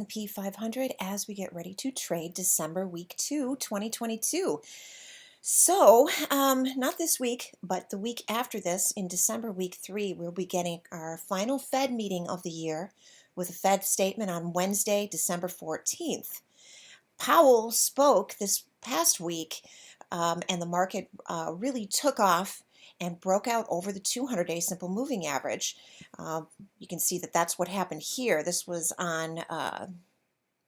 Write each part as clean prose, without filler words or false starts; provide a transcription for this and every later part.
S&P 500 as we get ready to trade December week 2, 2022. So, not this week, but the week after this, in December week 3, we'll be getting our final Fed meeting of the year with a Fed statement on Wednesday, December 14th. Powell spoke this past week, and the market really took off and broke out over the 200-day simple moving average. You can see that that's what happened here. This was on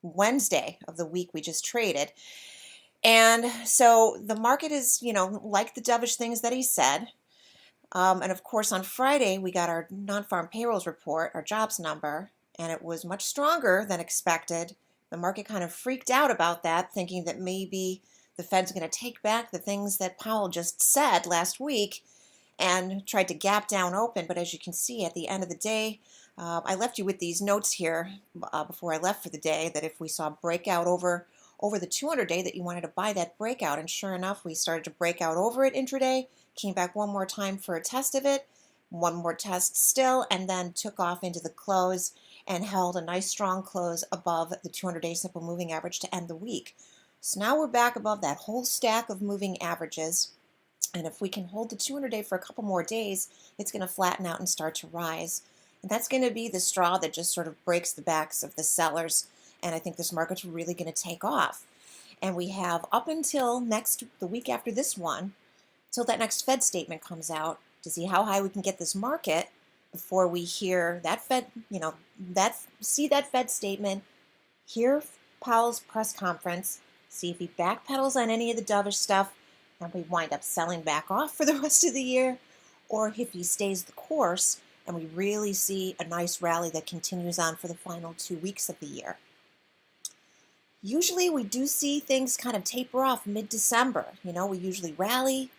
Wednesday of the week we just traded. And so the market is, like the dovish things that he said. And of course, on Friday, we got our non-farm payrolls report, our jobs number, and it was much stronger than expected. The market kind of freaked out about that, thinking that maybe the Fed's going to take back the things that Powell just said last week and tried to gap down open. But as you can see, at the end of the day, I left you with these notes here before I left for the day that if we saw breakout over the 200-day that you wanted to buy that breakout. And sure enough, we started to break out over it intraday, came back one more time for a test of it, one more test still, and then took off into the close and held a nice strong close above the 200-day simple moving average to end the week. So now we're back above that whole stack of moving averages. And if we can hold the 200-day for a couple more days, it's going to flatten out and start to rise. And that's going to be the straw that just sort of breaks the backs of the sellers. And I think this market's really going to take off. And we have up until the week after this one, till that next Fed statement comes out, to see how high we can get this market before we hear that see that Fed statement, hear Powell's press conference, see if he backpedals on any of the dovish stuff, and we wind up selling back off for the rest of the year, or if he stays the course and we really see a nice rally that continues on for the final 2 weeks of the year. Usually we do see things kind of taper off mid-December. We usually rally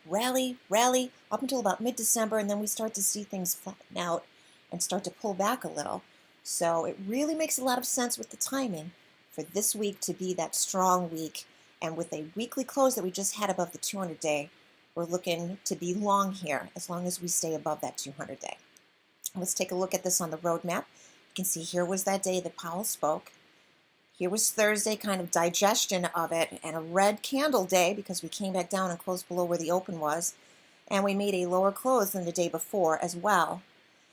up until about mid-December, and then we start to see things flatten out and start to pull back a little. So it really makes a lot of sense with the timing for this week to be that strong week. And with a weekly close that we just had above the 200-day, we're looking to be long here as long as we stay above that 200-day. Let's take a look at this on the roadmap. You can see here was that day that Powell spoke. Here was Thursday, kind of digestion of it, and a red candle day because we came back down and closed below where the open was. And we made a lower close than the day before as well.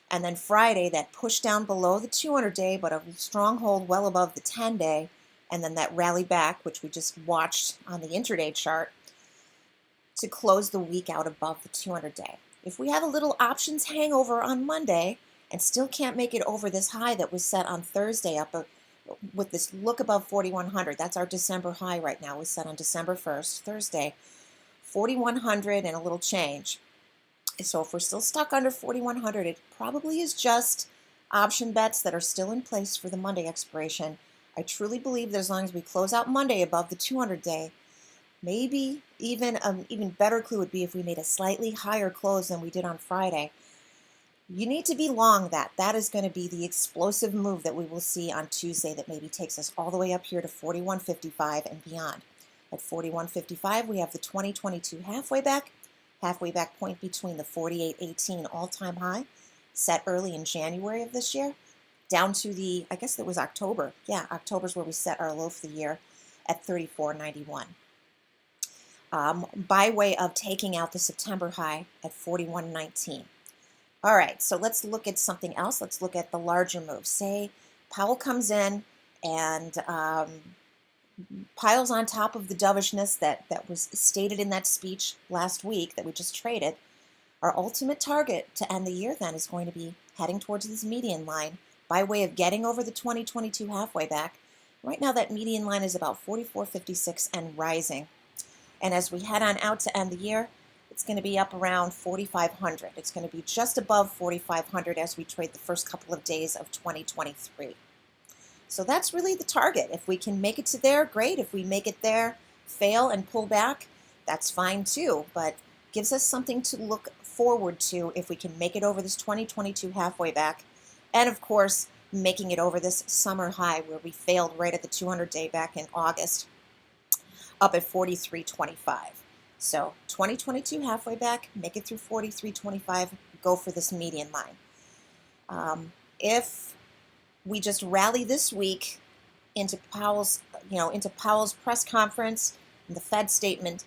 And then Friday, that pushed down below the 200-day, but a strong hold well above the 10-day. And then that rally back, which we just watched on the intraday chart, to close the week out above the 200-day. If we have a little options hangover on Monday and still can't make it over this high that was set on Thursday with this look above 4,100, that's our December high right now, was set on December 1st, Thursday, 4,100 and a little change. So if we're still stuck under 4,100, it probably is just option bets that are still in place for the Monday expiration. I truly believe that as long as we close out Monday above the 200-day, maybe even an even better clue would be if we made a slightly higher close than we did on Friday. You need to be long that. That is going to be the explosive move that we will see on Tuesday that maybe takes us all the way up here to 41.55 and beyond. At 41.55, we have the 2022 halfway back point between the 48.18 all-time high set early in January of this year down to I guess it was October. Yeah, October's where we set our low for the year at 34.91. By way of taking out the September high at 41.19. All right, so let's look at something else. Let's look at the larger move. Say Powell comes in and piles on top of the dovishness that was stated in that speech last week that we just traded. Our ultimate target to end the year then is going to be heading towards this median line by way of getting over the 2022 halfway back. Right now that median line is about 44.56 and rising. And as we head on out to end the year, it's going to be up around 4,500. It's going to be just above 4,500 as we trade the first couple of days of 2023. So that's really the target. If we can make it to there, great. If we make it there, fail and pull back, that's fine too. But gives us something to look forward to if we can make it over this 2022 halfway back. And of course, making it over this summer high where we failed right at the 200-day back in August, up at 43.25. So 2022 halfway back, make it through 43.25, go for this median line. If we just rally this week into Powell's press conference and the Fed statement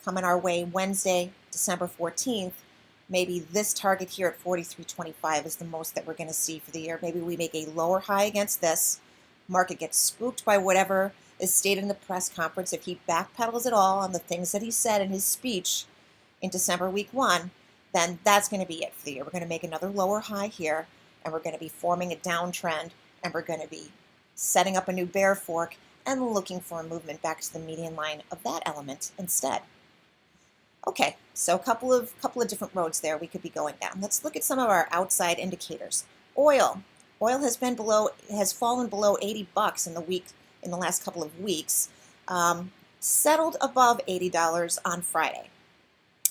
coming our way Wednesday, December 14th, maybe this target here at 43.25 is the most that we're going to see for the year. Maybe we make a lower high against this. Market gets spooked by whatever is stated in the press conference. If he backpedals at all on the things that he said in his speech in December week 1, then that's going to be it for the year. We're going to make another lower high here, and we're going to be forming a downtrend, and we're going to be setting up a new bear fork and looking for a movement back to the median line of that element instead. Okay, so a couple of different roads there we could be going down. Let's look at some of our outside indicators. Oil has fallen below 80 bucks in the last couple of weeks. Settled above $80 on Friday.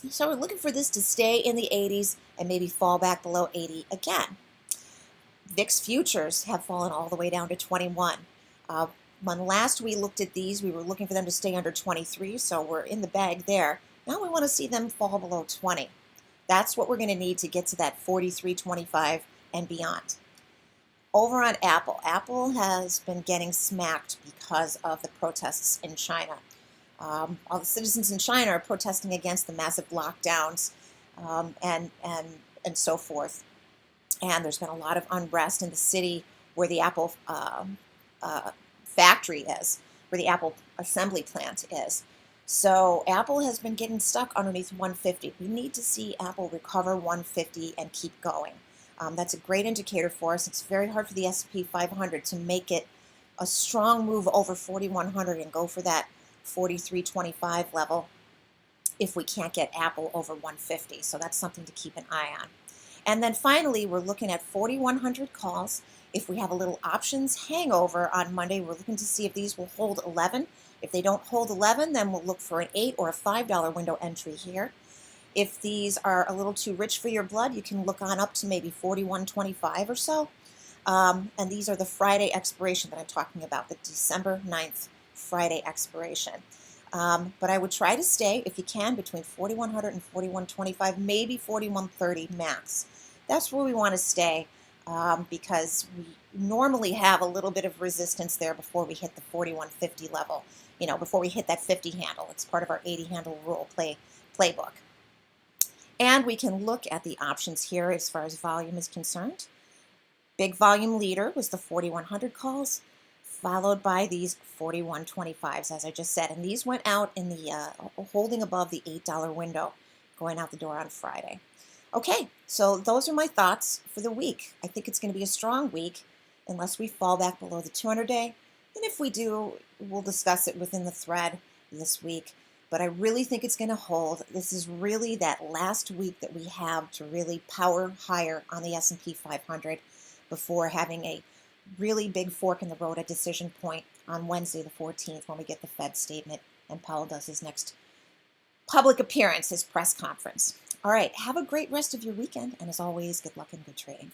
So we're looking for this to stay in the 80s and maybe fall back below 80 again. VIX futures have fallen all the way down to 21. When last we looked at these, we were looking for them to stay under 23, so we're in the bag there. Now we want to see them fall below 20. That's what we're going to need to get to that 43.25 and beyond. Over on Apple, Apple has been getting smacked because of the protests in China. All the citizens in China are protesting against the massive lockdowns and so forth. And there's been a lot of unrest in the city where the Apple factory is, where the Apple assembly plant is. So Apple has been getting stuck underneath 150. We need to see Apple recover 150 and keep going. That's a great indicator for us. It's very hard for the S&P 500 to make it a strong move over 4,100 and go for that 43.25 level if we can't get Apple over 150. So that's something to keep an eye on. And then finally, we're looking at 4,100 calls. If we have a little options hangover on Monday, we're looking to see if these will hold 11. If they don't hold 11, then we'll look for an $8 or a $5 window entry here. If these are a little too rich for your blood, you can look on up to maybe 41.25 or so. And these are the Friday expiration that I'm talking about, the December 9th Friday expiration. But I would try to stay, if you can, between 4,100 and 41.25, maybe 41.30 max. That's where we want to stay because we normally have a little bit of resistance there before we hit the 41.50 level, before we hit that 50 handle. It's part of our 80 handle rule playbook. And we can look at the options here as far as volume is concerned. Big volume leader was the 4,100 calls, followed by these 41.25s, as I just said. And these went out in the holding above the $8 window, going out the door on Friday. Okay, so those are my thoughts for the week. I think it's going to be a strong week unless we fall back below the 200-day. And if we do, we'll discuss it within the thread this week. But I really think it's going to hold. This is really that last week that we have to really power higher on the S&P 500 before having a really big fork in the road at decision point on Wednesday the 14th when we get the Fed statement and Powell does his next public appearance, his press conference. All right, have a great rest of your weekend, and as always, good luck and good trading.